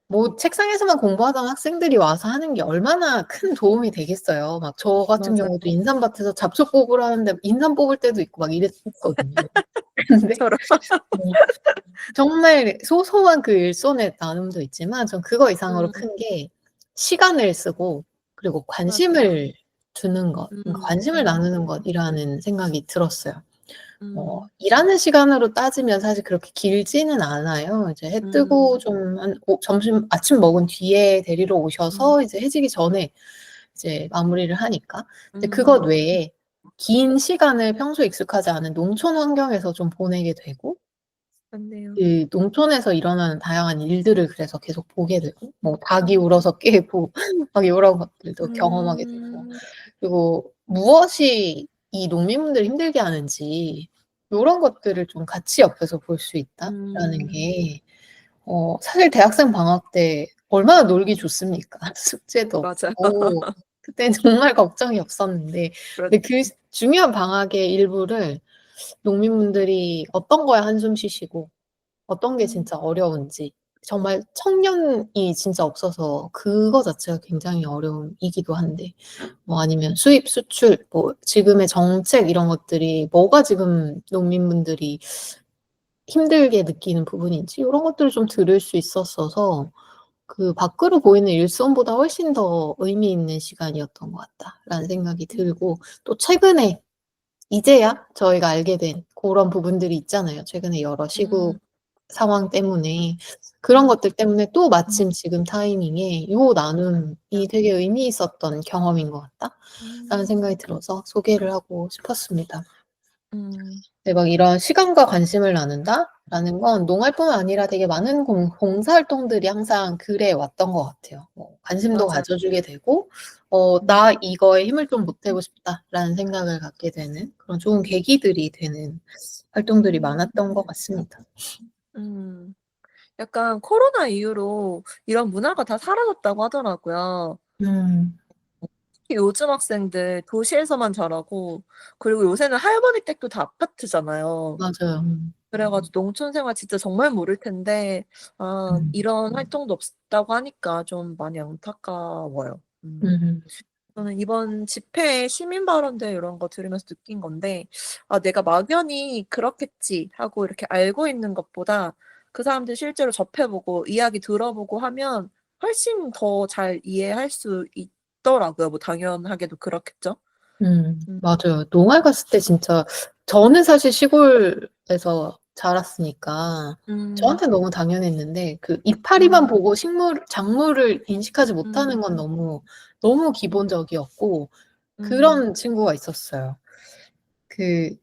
뭐 책상에서만 공부하던 학생들이 와서 하는 게 얼마나 큰 도움이 되겠어요. 막 저 같은 경우도 맞아요. 인삼밭에서 잡초 뽑으러 하는데 인삼 뽑을 때도 있고 막 이랬었거든요. 근데 저런. 뭐 정말 소소한 그 일손의 나눔도 있지만 전 그거 이상으로 음. 큰 게 시간을 쓰고 그리고 맞아요. 관심을 주는 것, 그러니까 음. 관심을 음. 나누는 것이라는 생각이 들었어요. 음. 일하는 시간으로 따지면 사실 그렇게 길지는 않아요. 이제 해 뜨고 음. 좀 한 아침 먹은 뒤에 데리러 음. 오셔서 이제 해지기 전에 이제 마무리를 하니까. 근데 그것 음. 외에 긴 시간을 평소에 익숙하지 않은 농촌 환경에서 좀 보내게 되고 맞네요. 그 농촌에서 일어나는 다양한 일들을 그래서 계속 보게 되고 뭐 닭이 울어서 깨고 막 요런 것들도 경험하게 되고 음. 그리고 무엇이 이 농민분들을 힘들게 하는지 요런 것들을 좀 같이 옆에서 볼 수 있다라는 음. 게 사실 대학생 방학 때 얼마나 놀기 좋습니까? 숙제도 맞아요. 없고 그때는 정말 걱정이 없었는데 그렇 근데 그 중요한 방학의 일부를 농민분들이 어떤 거에 한숨 쉬시고 어떤 게 음. 진짜 어려운지 정말 청년이 진짜 없어서 그거 자체가 굉장히 어려움이기도 한데 뭐 아니면 수입, 수출, 뭐 지금의 정책 이런 것들이 뭐가 지금 농민분들이 힘들게 느끼는 부분인지 요런 것들을 좀 들을 수 있었어서 그 밖으로 보이는 일선보다 훨씬 더 의미 있는 시간이었던 것 같다라는 생각이 음. 들고 또 최근에 이제야 저희가 알게 된 고런 부분들이 있잖아요. 최근에 여러 음. 시국 상황 때문에 그런 음. 것들 때문에 또 마침 지금 타이밍에 요 나눔이 되게 의미 있었던 경험인 것 같다라는 음. 생각이 들어서 소개를 하고 싶었습니다. 음. 네, 막 이런 시간과 관심을 나눈다라는 건 농활뿐만 아니라 되게 많은 봉사활동들이 항상 그래 왔던 것 같아요. 뭐 관심도 맞아요. 가져주게 되고, 음. 나 이거에 힘을 좀 보태고 싶다라는 생각을 갖게 되는 그런 좋은 계기들이 되는 활동들이 음. 많았던 것 같습니다. 음. 약간 코로나 이후로 이런 문화가 다 사라졌다고 하더라고요. 음, 특히 요즘 학생들 도시에서만 자라고 그리고 요새는 할머니 댁도 다 아파트잖아요. 맞아요. 그래 가지고 농촌 생활 진짜 정말 모를 텐데 음, 이런 활동도 없다고 하니까 좀 많이 안타까워요. 음, 저는 이번 집회 시민 발언들 이런 거 들으면서 느낀 건데 '아 내가 막연히 그렇겠지.' 하고 이렇게 알고 있는 것보다 그 사람들 실제로 접해 보고 이야기 들어보고 하면 훨씬 더 잘 이해할 수 있더라고요. 뭐 당연하게도 그렇겠죠. 음. 맞아요. 농활 갔을 때 진짜 저는 사실 시골에서 자랐으니까 음. 저한테는 너무 당연했는데 그 이파리만 음. 보고 작물을 인식하지 못하는 음. 건 너무 기본적이었고 음. 그런 친구가 있었어요. 그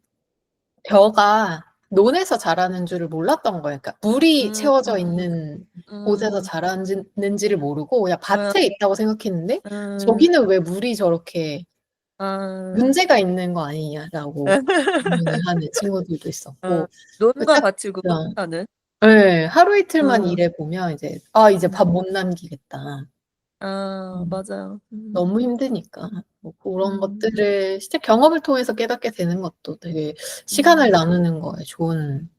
벼가 논에서 자라는 줄을 몰랐던 거예요. 그러니까 물이 음. 채워져 있는 곳에서 음. 자라는지를 모르고 그냥 음. 밭에 있다고 생각했는데 음. '저기는 왜 물이 저렇게 아. 문제가 있는 거 아니냐.'라고 질문을 하는 친구들도 아. 있었고 그 논과 딱 밭을 진짜 구분하는. 예. 하루 이틀만 어. 일해 보면 이제 '아 이제 음. 밥 못 남기겠다.' 아 음. 맞아요. 너무 힘드니까. 뭐 고런 음. 것들을 실제 경험을 통해서 깨닫게 되는 것도 되게 시간을 음. 나누는 거에 좋은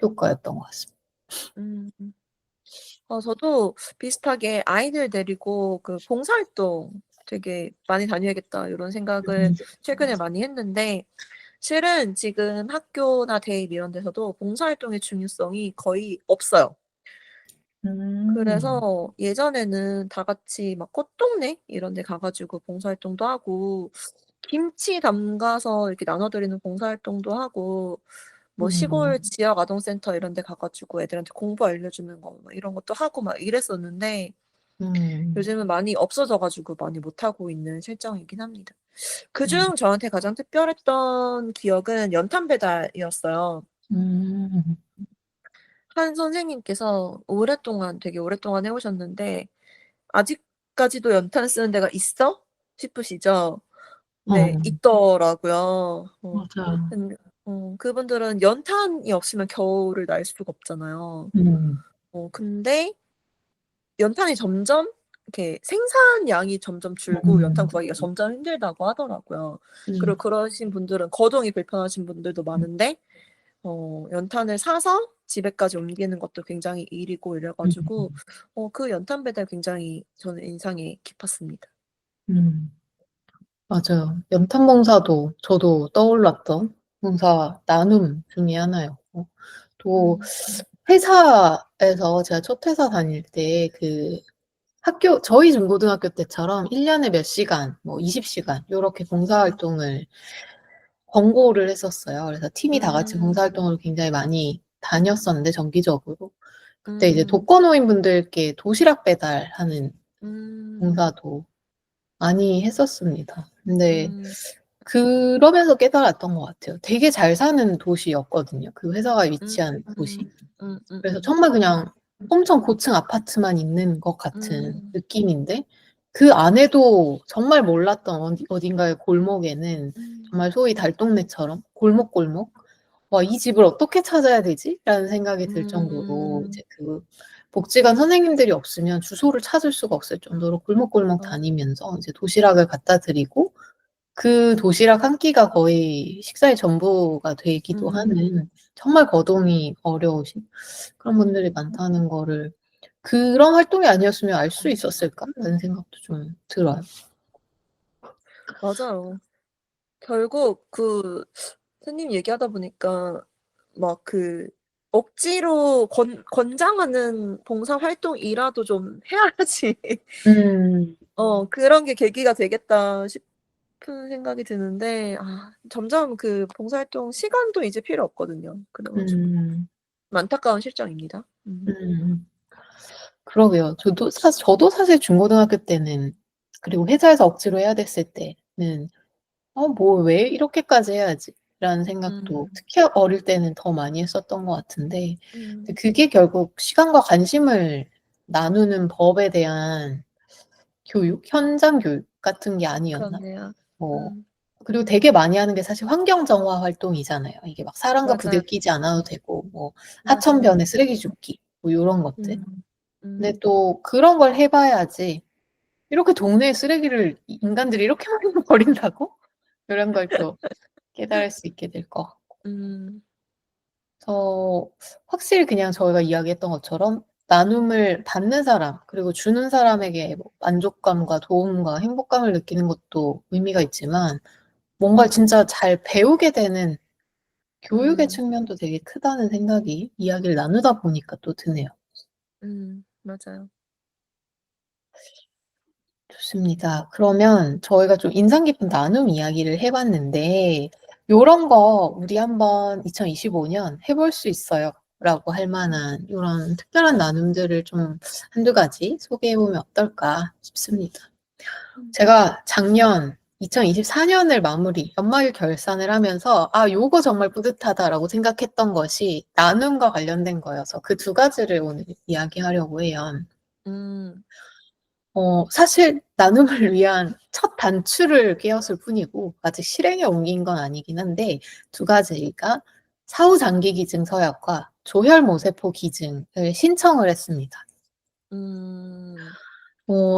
효과였던 것 같습니다. 음. 저도 비슷하게 아이들 데리고 그 봉사활동 되게 많이 다녀야겠다 요런 생각을 음. 최근에 많이 했는데 실은 지금 학교나 대입 이런 데서도 봉사활동의 중요성이 거의 없어요. 음. 그래서 예전에는 다 같이 막 꽃동네 이런 데 가 가지고 봉사활동도 하고 김치 담가서 이렇게 나눠 드리는 봉사활동도 하고 뭐 시골 음. 지역 아동센터 이런 데 가 가지고 애들한테 공부 알려주는 거 막 이런 것도 하고 막 이랬었는데 음. 요즘은 많이 없어져 가지고 많이 못하고 있는 실정이긴 합니다. 음. 그중 저한테 가장 특별했던 기억은 연탄 배달이었어요. 음. 한 선생님께서 오랫동안 되게 오랫동안 해 오셨는데 "아직까지도 연탄 쓰는 데가 있어?" 싶으시죠? 네. 어. 있더라고요. 맞아요. 근데 그분들은 연탄이 없으면 겨울을 날 수가 없잖아요. 음. 근데 연탄이 점점 이렇게 생산량이 점점 줄고 연탄 음. 구하기가 점점 힘들다고 하더라고요. 그리고 음. 그러신 분들은 거동이 불편하신 분들도 음. 많은데 연탄을 사서 집에까지 옮기는 것도 굉장히 일이고 이래 가지고 음. 그 연탄 배달 굉장히 저는 인상이 깊었습니다. 음. 맞아요. 연탄 봉사도 저도 떠올랐던 봉사 나눔 중에 하나였고 또 음. 회사에서 제가 첫 회사 다닐 때 그 학교 저희 중고등학교 때처럼 1 년에 몇 시간 뭐 20 시간 요렇게 음. 봉사활동을 권고를 했었어요. 그래서 팀이 다 같이 음. 봉사활동을 굉장히 많이 다녔었는데 정기적으로. 그때 이제 음. 독거노인분들께 도시락 배달하는 음. 봉사도 많이 했었습니다. 근데 음. 그러면서 깨달았던 것 같아요. 되게 잘 사는 도시였거든요, 그 회사가 음. 위치한 곳이. 음. 음. 그래서 정말 그냥 엄청 고층 아파트만 있는 것 음. 같은 느낌인데 그 안에도 정말 몰랐던 어딘가의 골목에는 음. 정말 소위 달동네처럼 골목골목 '와 이 집을 어떻게 찾아야 되지?'라는 생각이 들 정도로 음. 이제 그 복지관 선생님들이 없으면 주소를 찾을 수가 없을 정도로 골목골목 어. 다니면서 이제 도시락을 갖다 드리고 그 도시락 한 끼가 거의 식사의 전부가 되기도 음. 하는 정말 거동이 어려우신 그런 분들이 음. 많다는 거를 '그런 활동이 아니었으면 알 수 있었을까?'라는 생각도 좀 들어요. 맞아요. 결국 그 선생님 얘기하다 보니까 막 그 억지로 권장하는 봉사 활동이라도 좀 해야지 음. 그런 게 계기가 되겠다 싶은 생각이 드는데 점점 그 봉사활동 시간도 이제 필요 없거든요. 그래 가지고 음. 좀 안타까운 실정입니다. 음. 그러게요. 저도 사실 중고등학교 때는 그리고 회사에서 억지로 해야 됐을 때는 '뭐 왜 이렇게까지 해야지.'라는 생각도 음. 특히 어릴 때는 더 많이 했었던 것 같은데 근데 음. 그게 결국 시간과 관심을 나누는 법에 대한 교육, 현장 교육 같은 게 아니었나. 그렇네요. 뭐 음. 그리고 되게 많이 하는 게 사실 환경 정화 활동이잖아요. 이게 막 사람과 맞아요. 부대끼지 않아도 되고 뭐 맞아요. 하천변에 쓰레기 줍기 뭐 요런 것들. 음. 근데 음. 또 그런 걸 해 봐야지 이렇게 동네에 쓰레기를 인간들이 이렇게 많이 버린다고? 이런 걸 또 깨달을 수 있게 될 것 같고. 음. 그래서 확실히 그냥 저희가 이야기했던 것처럼 나눔을 받는 사람 그리고 주는 사람에게 뭐 만족감과 도움과 행복감을 느끼는 것도 의미가 있지만 뭔가를 진짜 잘 배우게 되는 교육의 음. 측면도 되게 크다는 생각이 이야기를 나누다 보니까 또 드네요. 맞아요. 좋습니다. 그러면 저희가 좀 인상 깊은 나눔 이야기를 해 봤는데 요런 거 우리 한번 2025년 해볼 수 있어요.'라고 할 만한 요런 특별한 나눔들을 좀 한두 가지 소개해 보면 어떨까 싶습니다. 음. 제가 작년 2024년을 마무리 연말 결산을 하면서 '아 요거 정말 뿌듯하다.'라고 생각했던 것이 나눔과 관련된 거여서 그 두 가지를 오늘 이야기하려고 해요. 음. 사실 나눔을 위한 첫 단추를 꿰었을 뿐이고 아직 실행에 옮긴 건 아니긴 한데 두 가지가 사후장기기증 서약과 조혈모세포 기증을 신청을 했습니다. 음.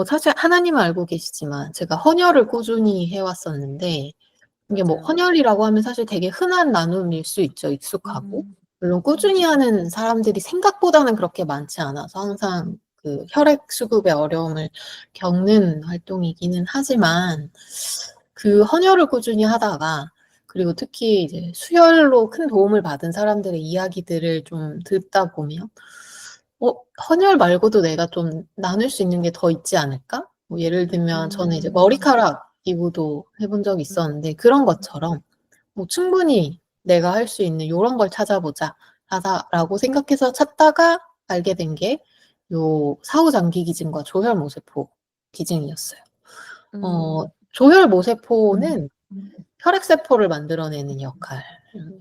사실 하나님은 알고 계시지만 제가 헌혈을 꾸준히 해 왔었는데 이게 뭐 맞아요. 헌혈이라고 하면 사실 되게 흔한 나눔일 수 있죠, 익숙하고. 음. 물론 음. 꾸준히 하는 사람들이 생각보다는 그렇게 많지 않아서 항상 그 혈액 수급에 어려움을 겪는 활동이기는 하지만 그 헌혈을 꾸준히 하다가 그리고 특히 이제 수혈로 큰 도움을 받은 사람들의 이야기들을 좀 듣다 보면 '헌혈 말고도 내가 좀 나눌 수 있는 게 더 있지 않을까?' 뭐 예를 들면 저는 이제 음. 머리카락 기부도 해본 적이 있었는데 그런 것처럼 뭐 '충분히 내가 할 수 있는 요런 걸 찾아보자.' 라고 생각해서 찾다가 알게 된 게 요 사후장기 기증과 조혈모세포 기증이었어요. 음. 조혈모세포는 혈액세포를 만들어내는 역할,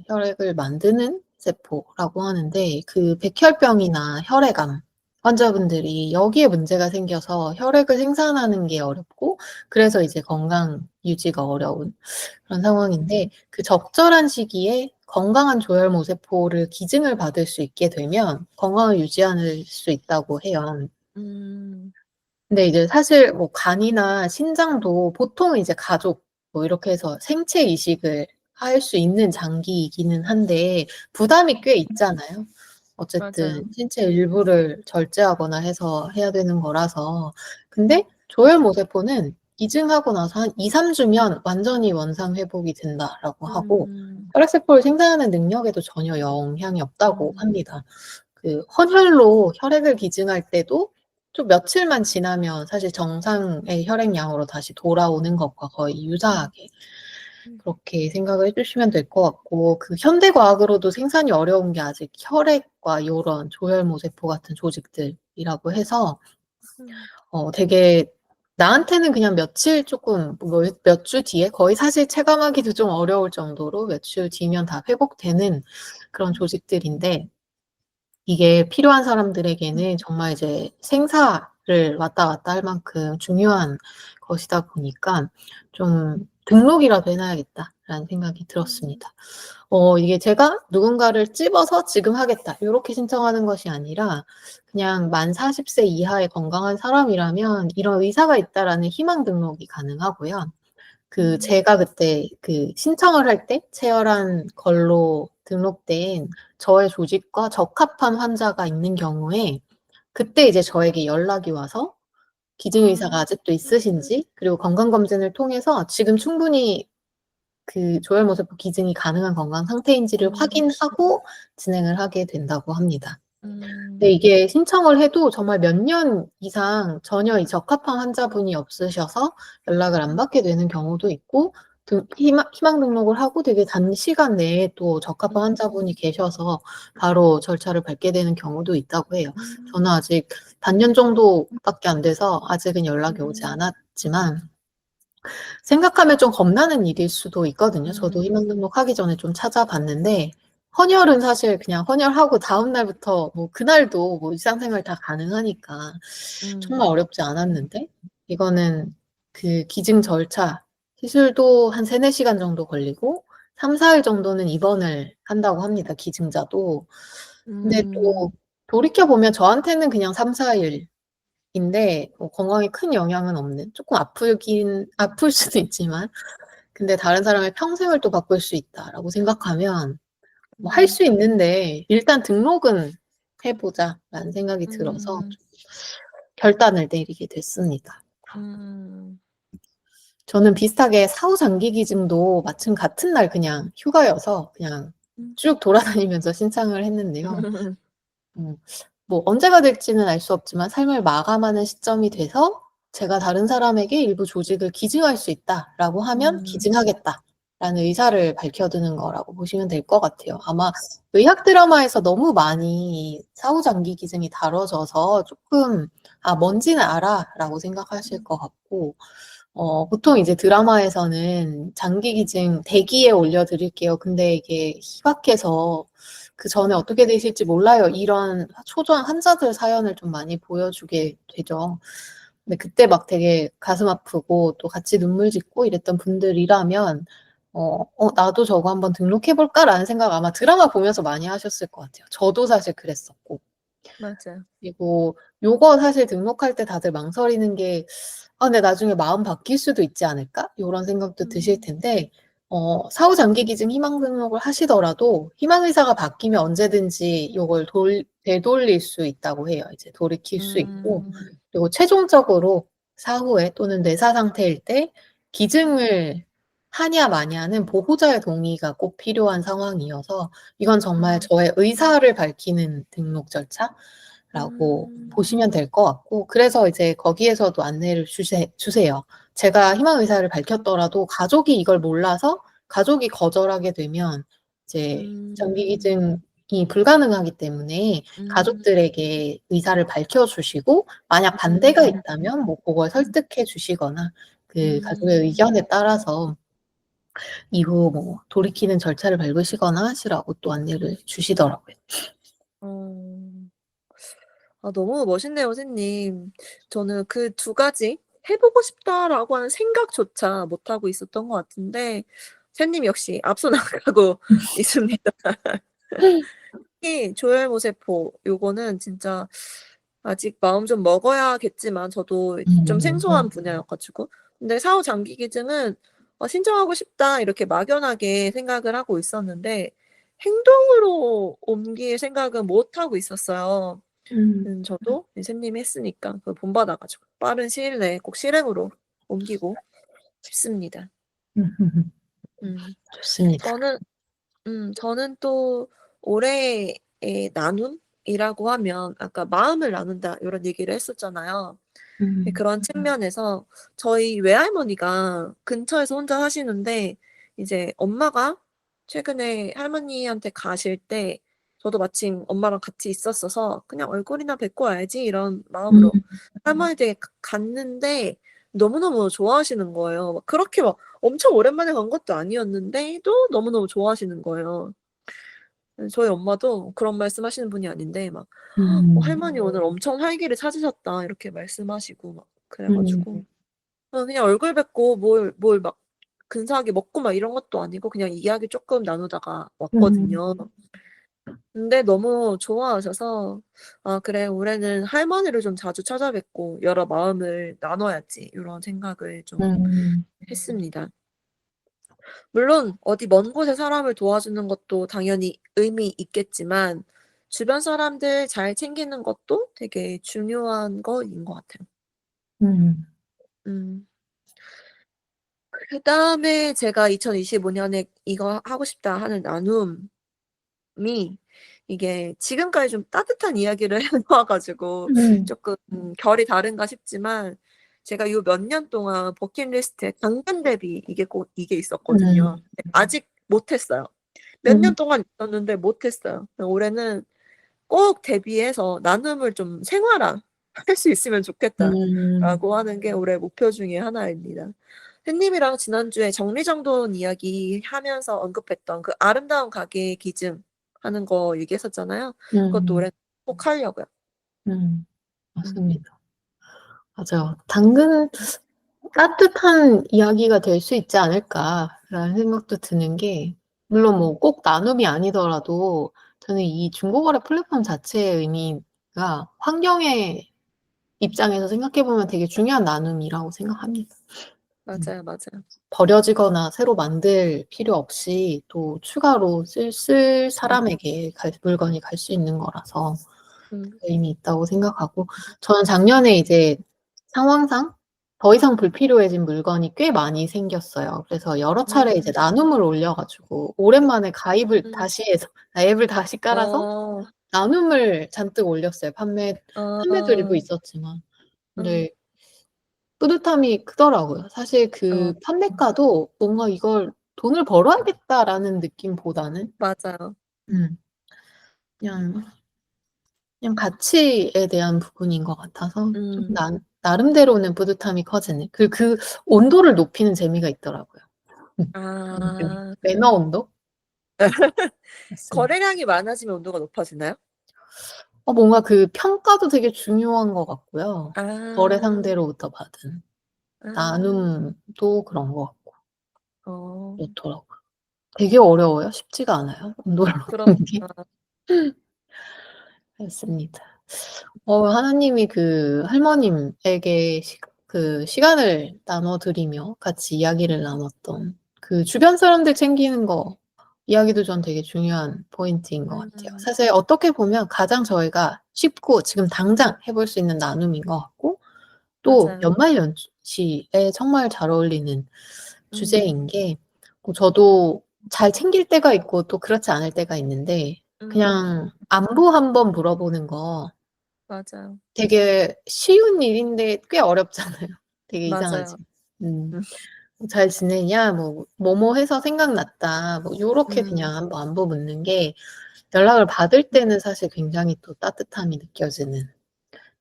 혈액을 만드는 세포라고 하는데 그 백혈병이나 혈액암 환자분들이 여기에 문제가 생겨서 혈액을 생산하는 게 어렵고 그래서 이제 건강 유지가 어려운 그런 상황인데 그 적절한 시기에 건강한 조혈모세포를 기증을 받을 수 있게 되면 건강을 유지할 수 있다고 해요. 음. 근데 이제 사실 뭐 간이나 신장도 보통은 이제 가족 뭐 이렇게 해서 생체 이식을 할 수 있는 장기이기는 한데 부담이 꽤 있잖아요. 어쨌든 맞아요. 신체 일부를 절제하거나 해서 해야 되는 거라서. 근데 조혈모세포는 기증하고 나서 한 2-3 주면 완전히 원상 회복이 된다라고 하고 음. 혈액세포를 생산하는 능력에도 전혀 영향이 없다고 음. 합니다. 그 헌혈로 혈액을 기증할 때도 좀 며칠만 지나면 사실 정상의 혈액량으로 다시 돌아오는 것과 거의 음. 유사하게 음. 그렇게 생각을 해주시면 될 것 같고, 그 현대과학으로도 생산이 어려운 게 아직 혈액과 이런 조혈모세포 같은 조직들이라고 해서 음. 되게 나한테는 그냥 며칠 조금 몇 주 뒤에 거의 사실 체감하기도 좀 어려울 정도로 며칠 뒤면 다 회복되는 그런 음. 조직들인데 이게 필요한 사람들에게는 정말 이제 생사를 왔다 갔다 할 만큼 중요한 것이다 보니까 좀 등록이라도 해놔야겠다라는 생각이 음. 들었습니다. 이게 제가 누군가를 찝어서 지금 하겠다 요렇게 신청하는 것이 아니라 그냥 만 40세 이하의 건강한 사람이라면 이런 의사가 있다라는 희망 등록이 가능하고요. 음. 제가 그때 신청을 할 때 체열한 걸로 등록된 저의 조직과 적합한 환자가 있는 경우에 그때 이제 저에게 연락이 와서 기증의사가 아. 아직도 있으신지 그리고 건강검진을 통해서 지금 충분히 조혈모세포 기증이 가능한 건강 상태인지를 음. 확인하고 진행을 하게 된다고 합니다. 근데 음. 이게 신청을 해도 정말 몇 년 이상 전혀 이 적합한 환자분이 없으셔서 연락을 안 받게 되는 경우도 있고 희망 등록을 하고 되게 단시간 내에 또 적합한 음. 환자분이 계셔서 바로 절차를 밟게 되는 경우도 있다고 해요. 저는 음. 아직 반년 정도밖에 안 돼서 아직은 연락이 오지 음. 않았지만 생각하면 좀 겁나는 일일 수도 있거든요. 저도 음. 희망 등록하기 전에 좀 찾아봤는데 헌혈은 사실 그냥 헌혈하고 다음 날부터 뭐 그날도 뭐 일상생활 다 가능하니까 정말 음. 어렵지 않았는데 이거는 기증 절차 시술도 한 3-4시간 정도 걸리고 3-4일 정도는 입원을 한다고 합니다. 기증자도. 근데 음. 또 돌이켜 보면 저한테는 그냥 3-4일 인데 건강에 큰 영향은 없는 조금 아플 수도 있지만 근데 다른 사람의 평생을 또 바꿀 수 있다라고 생각하면 뭐 할 음. 수 있는데 일단 등록은 해 보자라는 생각이 들어서 음. 결단을 내리게 됐습니다. 음. 저는 비슷하게 사후 장기 기증도 마침 같은 날 그냥 휴가여서 그냥 음. 쭉 돌아다니면서 신청을 했는데요. 음. 뭐 언제가 될지는 알 수 없지만 삶을 마감하는 시점이 돼서 제가 다른 사람에게 일부 조직을 기증할 수 있다라고 하면 음. 기증하겠다라는 의사를 밝혀두는 거라고 보시면 될 것 같아요. 아마 의학 드라마에서 너무 많이 사후 장기 기증이 다뤄져서 조금 '아 뭔지는 알아.'라고 생각하실 것 같고 보통 이제 드라마에서는 "장기 기증 대기에 올려 드릴게요. 근데 이게 희박해서 그전에 음. 어떻게 되실지 몰라요." 이런 초조한 환자들 사연을 좀 많이 보여주게 되죠. 근데 그때 막 되게 가슴 아프고 또 같이 눈물 짓고 이랬던 분들이라면 '나도 저거 한번 등록해 볼까?'라는 생각 아마 드라마 보면서 많이 하셨을 것 같아요. 저도 사실 그랬었고. 맞아요. 그리고 요거 사실 등록할 때 다들 망설이는 게 '아 근데 나중에 마음 바뀔 수도 있지 않을까?' 요런 생각도 드실 음. 텐데 사후 장기 기증 희망 등록을 하시더라도 희망 의사가 바뀌면 언제든지 요걸 되돌릴 수 있다고 해요. 이제 돌이킬 수 있고 음. 그리고 최종적으로 사후에 또는 뇌사 상태일 때 기증을 하냐 마냐는 보호자의 동의가 꼭 필요한 상황이어서 이건 정말 아. 저의 의사를 밝히는 등록 절차라고 음. 보시면 될 것 같고 그래서 이제 거기에서도 안내를 주세요. 제가 희망 의사를 밝혔더라도 가족이 이걸 몰라서 가족이 거절하게 되면 이제 장기 음. 기증이 불가능하기 때문에 음. 가족들에게 의사를 밝혀 주시고 만약 반대가 음. 있다면 뭐 고걸 설득해 주시거나 가족의 음. 의견에 따라서 이후 뭐 돌이키는 절차를 밟으시거나 하시라고 또 안내를 주시더라고요. 어. 아 너무 멋있네요 선생님. 저는 그 두 가지 '해 보고 싶다.'라고 하는 생각조차 못 하고 있었던 것 같은데 선생님 역시 앞서 나가고 있습니다. 특히 조혈모세포 요거는 진짜 아직 마음 좀 먹어야겠지만 저도 좀 생소한 분야여 가지고 근데 사후 장기 기증은 '신청하고 싶다.' 이렇게 막연하게 생각을 하고 있었는데 행동으로 옮길 생각은 못 하고 있었어요. 음. 저도 선생님이 했으니까 그걸 본받아 가지고 빠른 시일 내에 꼭 실행으로 옮기고 싶습니다. 음. 좋습니다. 저는 저는 또 올해의 나눔이라고 하면 아까 "마음을 나눈다." 요런 얘기를 했었잖아요. 네 음. 그런 측면에서 저희 외할머니가 근처에서 혼자 사시는데 이제 엄마가 최근에 할머니한테 가실 때 저도 마침 엄마랑 같이 있었어서 '그냥 얼굴이나 뵙고 와야지.' 이런 음. 마음으로 할머니 댁에 갔는데 너무너무 좋아하시는 거예요. 막 그렇게 막 엄청 오랜만에 간 것도 아니었는데도 너무너무 좋아하시는 거예요. 저희 엄마도 그런 말씀하시는 분이 아닌데 막 음. 할머니 오늘 엄청 활기를 찾으셨다." 이렇게 말씀하시고 막 그래 음. 가지고 그냥 얼굴 뵙고 뭘 막 근사하게 먹고 막 이런 것도 아니고 그냥 이야기 쪼끔 나누다가 음. 왔거든요. 근데 너무 좋아하셔서 '아 그래 올해는 할머니를 좀 자주 찾아뵙고 여러 마음을 나눠야지.' 요런 생각을 좀 음. 했습니다. 물론 어디 먼 곳에 사람을 도와주는 것도 당연히 의미 있겠지만 주변 사람들 잘 챙기는 것도 되게 중요한 거인 것 같아요. 음. 음. 그다음에 제가 2025 년에 '이거 하고 싶다.' 하는 나눔이 이게 지금까지 좀 따뜻한 이야기를 해 놓아 가지고 음. 쪼끔 결이 다른가 싶지만 제가 요 몇 년 동안 버킷리스트에 당근 대비 이게 있었거든요. 음. 네 아직 못 했어요. 몇 년 음. 동안 있었는데 못 했어요. 올해는 꼭 대비해서 '나눔을 좀 생활화 할 수 있으면 음. 좋겠다.'라고 하는 게 올해 목표 중에 하나입니다. 햇님이랑 지난주에 정리정돈 이야기하면서 언급했던 그 아름다운 가게의 기증 하는 거 얘기했었잖아요. 그것도 음. 올해 꼭 하려고요. 음. 음. 맞습니다. 맞아요. '당근 따뜻한 이야기가 될 수 있지 않을까.'라는 생각도 드는 게 물론 음. 뭐 꼭 나눔이 아니더라도 저는 이 중고거래 플랫폼 자체의 의미가 환경의 입장에서 생각해 보면 되게 중요한 나눔이라고 생각합니다. 음. 맞아요, 맞아요. 버려지거나 새로 만들 필요 없이 또 추가로 쓸 음. 사람에게 물건이 갈 수 있는 거라서 음. 의미 있다고 생각하고 저는 작년에 이제 상황상 더 이상 불필요해진 물건이 꽤 많이 생겼어요. 그래서 여러 차례 이제 음. 나눔을 올려 가지고 오랜만에 가입을 음. 다시 해서 앱을 다시 깔아서 어. 나눔을 잔뜩 올렸어요. 판매드리고 어. 있었지만. 음. 근데 뿌듯함이 크더라고요. 사실 어. 그 판매가도 뭔가 '이걸 돈을 벌어야겠다.'라는 느낌보다는 맞아요. 음 그냥 가치에 대한 부분인 것 같아서 좀 음. 나름대로는 뿌듯함이 커지는 그 온도를 높이는 재미가 있더라고요. 그 아. 매너 온도? 맞습니다. 거래량이 많아지면 온도가 높아지나요? 뭔가 그 평가도 되게 중요한 것 같고요. 거래 아. 상대로부터 받은 아. 나눔도 그런 것 같고 어. 그렇더라고요. 되게 어려워요. 쉽지가 않아요, 온도를 높이는 게. 그러니까. 맞습니다. 하나님이 그 할머님에게 시간을 나눠 드리며 같이 이야기를 나눴던 그 주변 사람들 챙기는 거 이야기도 전 되게 중요한 포인트인 것 같아요. 음. 사실 어떻게 보면 가장 저희가 쉽고 지금 당장 해볼 수 있는 나눔인 것 같고 또 맞아요. 연말연시에 정말 잘 어울리는 음. 주제인 게 저도 잘 챙길 때가 있고 또 그렇지 않을 때가 있는데 음. 그냥 안부 한번 물어보는 거 맞아요. 되게 쉬운 일인데 꽤 어렵잖아요. 되게 맞아요. 이상하지. 음. 음. "뭐 잘 지내냐?" 뭐 "뭐뭐 해서 생각났다." 뭐 요렇게 음. 그냥 한번 안부 묻는 게 연락을 받을 때는 사실 굉장히 또 따뜻함이 느껴지는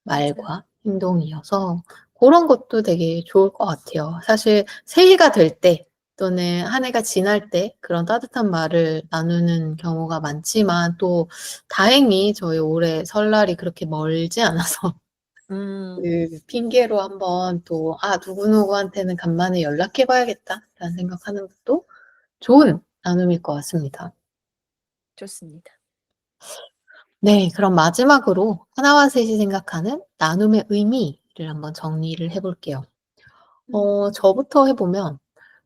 맞아요. 말과 행동이어서 고런 것도 되게 좋을 것 같아요. 사실 새해가 될 때 또는 한 해가 지날 때 그런 따뜻한 말을 나누는 경우가 많지만 또 다행히 저희 올해 설날이 그렇게 멀지 않아서 음. 그 핑계로 한번 또 '아 누구누구한테는 간만에 연락해 봐야겠다.'라는 생각하는 것도 좋은 나눔일 것 같습니다. 좋습니다. 네. 그럼 마지막으로 하나와 셋이 생각하는 나눔의 의미를 한번 정리를 해 볼게요. 음. 저부터 해 보면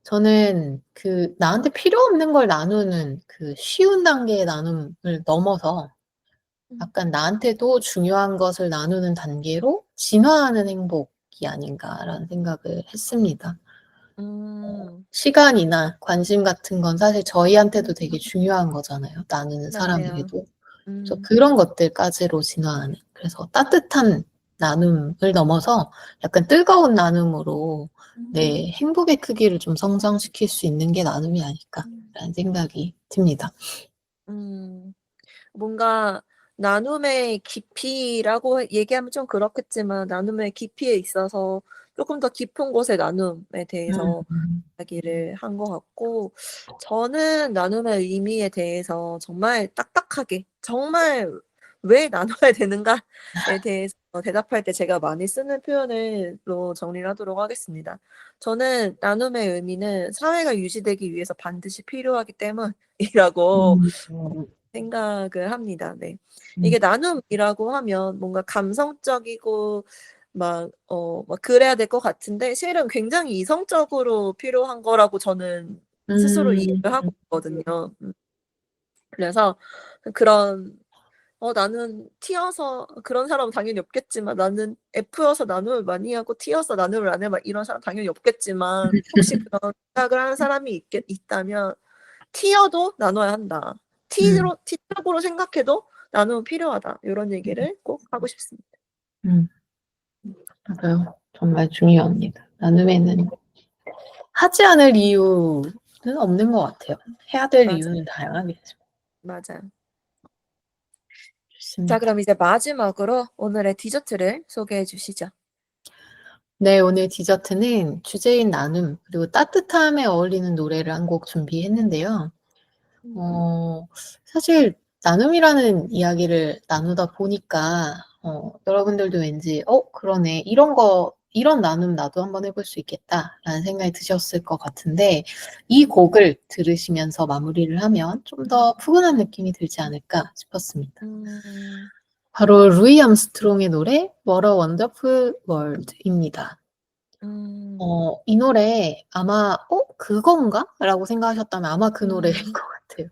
저는 그 나한테 필요 없는 걸 나누는 그 쉬운 단계의 나눔을 넘어서 음. 약간 '나한테도 중요한 것을 나누는 단계로 진화하는 행복이 아닌가.'라는 생각을 했습니다. 음. 시간이나 관심 같은 건 사실 저희한테도 음. 되게 중요한 거잖아요, 나누는 맞네요. 사람에게도. 그래서 음. 그런 것들까지로 진화하는 그래서 따뜻한 나눔을 넘어서 약간 뜨거운 나눔으로 내 행복의 크기를 좀 성장시킬 수 있는 게 나눔이 아닐까라는 생각이 듭니다. 음. 뭔가 나눔의 깊이라고 얘기하면 좀 그렇겠지만 나눔의 깊이에 있어서 조금 더 깊은 곳의 나눔에 대해서 이야기를 한 것 같고 저는 나눔의 의미에 대해서 정말 딱딱하게 정말 왜 나눠야 되는가에 대해서 대답할 때 제가 많이 쓰는 표현으로 정리를 하도록 하겠습니다. 저는 나눔의 의미는 사회가 유지되기 위해서 반드시 필요하기 때문이라고 생각을 합니다. 네. 이게 나눔이라고 하면 뭔가 감성적이고 막 그래야 될 것 같은데 실은 굉장히 이성적으로 필요한 거라고 저는 스스로 이해를 하고 있거든요. 그래서 그런 나는 T여서 그런 사람은 당연히 없겠지만 나는 F여서 나눔을 많이 하고 T여서 나눔을 안 해 막 이런 사람 당연히 없겠지만 혹시 그런 생각을 하는 사람이 있다면 T여도 나눠야 한다. T쪽으로 생각해도 나눔은 필요하다. 요런 얘기를 꼭 하고 싶습니다. 맞아요. 정말 중요합니다. 나눔에는 하지 않을 이유는 없는 것 같아요. 해야 될 맞아. 이유는 다양하겠죠. 맞아요. 자, 좋습니다. 그럼 이제 마지막으로 오늘의 디저트를 소개해 주시죠. 네, 오늘 디저트는 주제인 나눔, 그리고 따뜻함에 어울리는 노래를 한 곡 준비했는데요. 어, 사실 나눔이라는 이야기를 나누다 보니까, 여러분들도 왠지, 그러네. 이런 나눔 나도 한번 해볼 수 있겠다라는 생각이 드셨을 것 같은데, 이 곡을 들으시면서 마무리를 하면 좀 더 푸근한 느낌이 들지 않을까 싶었습니다. 음. 바로 루이 암스트롱의 노래, What a Wonderful World입니다. 음. 이 노래 아마 '그건가?' 라고 생각하셨다면 아마 그 노래인 음. 것 같아요.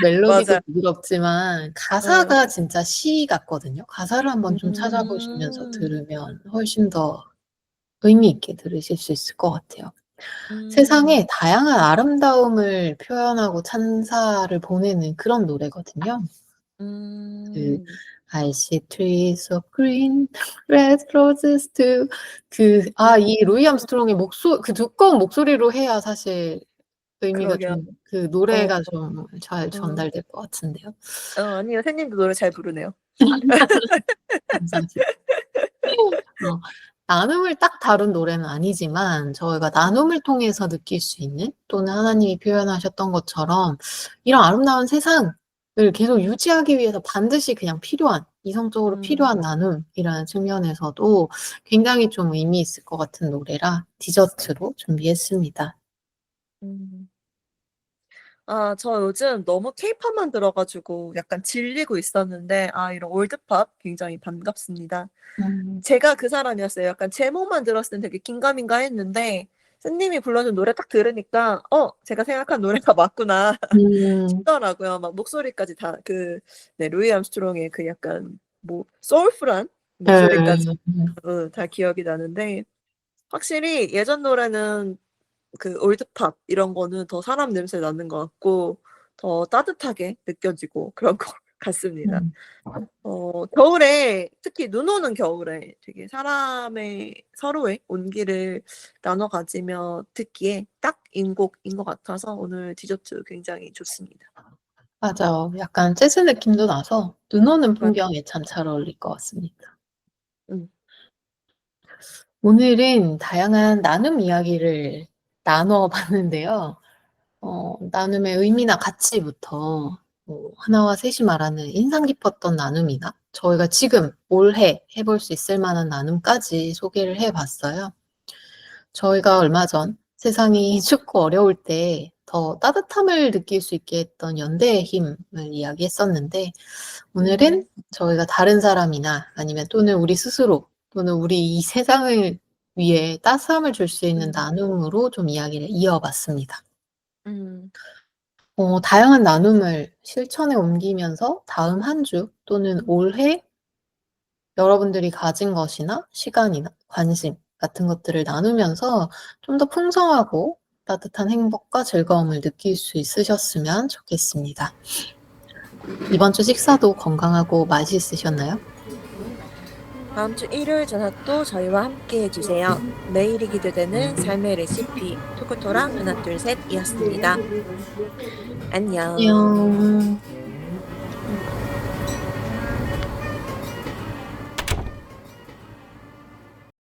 멜로디도 맞아요. 부드럽지만 어. 가사가 진짜 시 같거든요. 가사를 한번 좀 찾아보시면서 음. 들으면 훨씬 더 의미 있게 들으실 수 있을 것 같아요. 음. 세상에 다양한 아름다움을 표현하고 찬사를 보내는 그런 노래거든요. 그 음. I see trees of green, red roses too. 이 루이 암스트롱의 그 두꺼운 목소리로 해야 사실 의미가 그러게요. 좀 그 어. 노래가 좀 잘 어. 전달될 것 같은데요. 아니요. 선생님도 노래 잘 부르네요. 감사합니다. 어 나눔을 딱 다룬 노래는 아니지만 저희가 나눔을 통해서 느낄 수 있는 또는 하나님이 표현하셨던 것처럼 이런 아름다운 세상을 계속 유지하기 위해서 반드시 그냥 필요한 이성적으로 음. 필요한 나눔이라는 측면에서도 굉장히 좀 의미 있을 것 같은 노래라 디저트로 준비했습니다. 음. 저 요즘 너무 케이팝만 들어 가지고 약간 질리고 있었는데 이런 올드팝 굉장히 반갑습니다. 음. 제가 그 사람이었어요. 약간 제목만 들었을 땐 되게 긴가민가 했는데 선생님이 불러준 노래 딱 들으니까 제가 생각한 노래가 맞구나 음. 싶더라고요. 막 목소리까지 다 네 루이 암스트롱의 그 약간 소울풀한 목소리까지 예. 다 기억이 나는데 확실히 예전 노래는 그 올드팝 이런 거는 더 사람 냄새 나는 것 같고 더 따뜻하게 느껴지고 그런 것 같습니다. 음. 겨울에 특히 눈 오는 겨울에 되게 사람의 서로의 온기를 나눠 가지며 듣기에 딱인 곡인 것 같아서 오늘 디저트 굉장히 좋습니다. 맞아요. 약간 재즈 느낌도 나서 눈 오는 맞 풍경에 참 잘 어울릴 것 같습니다. 음. 오늘은 다양한 나눔 이야기를 나눠 봤는데요. 나눔의 의미나 가치부터 하나와 셋이 말하는 인상 깊었던 나눔이나 저희가 지금 올해 해볼 수 있을 만한 나눔까지 소개를 해 봤어요. 저희가 얼마 전 세상이 춥고 어려울 때 더 따뜻함을 느낄 수 있게 했던 연대의 힘을 이야기했었는데 오늘은 저희가 다른 사람이나 아니면 또는 우리 스스로 또는 우리 이 세상을 위해 따스함을 줄 수 있는 음. 나눔으로 좀 이야기를 이어봤습니다. 음. 다양한 나눔을 실천에 옮기면서 다음 한 주 또는 올해 여러분들이 가진 것이나 시간이나 관심 같은 것들을 나누면서 좀 더 풍성하고 따뜻한 행복과 즐거움을 느낄 수 있으셨으면 좋겠습니다. 이번 주 식사도 건강하고 맛있으셨나요? 다음 주 일요일 저녁도 저희와 함께 해주세요. 매일이 기대되는 삶의 레시피 토크토랑 하나 둘 셋이었습니다. 안녕. 안녕.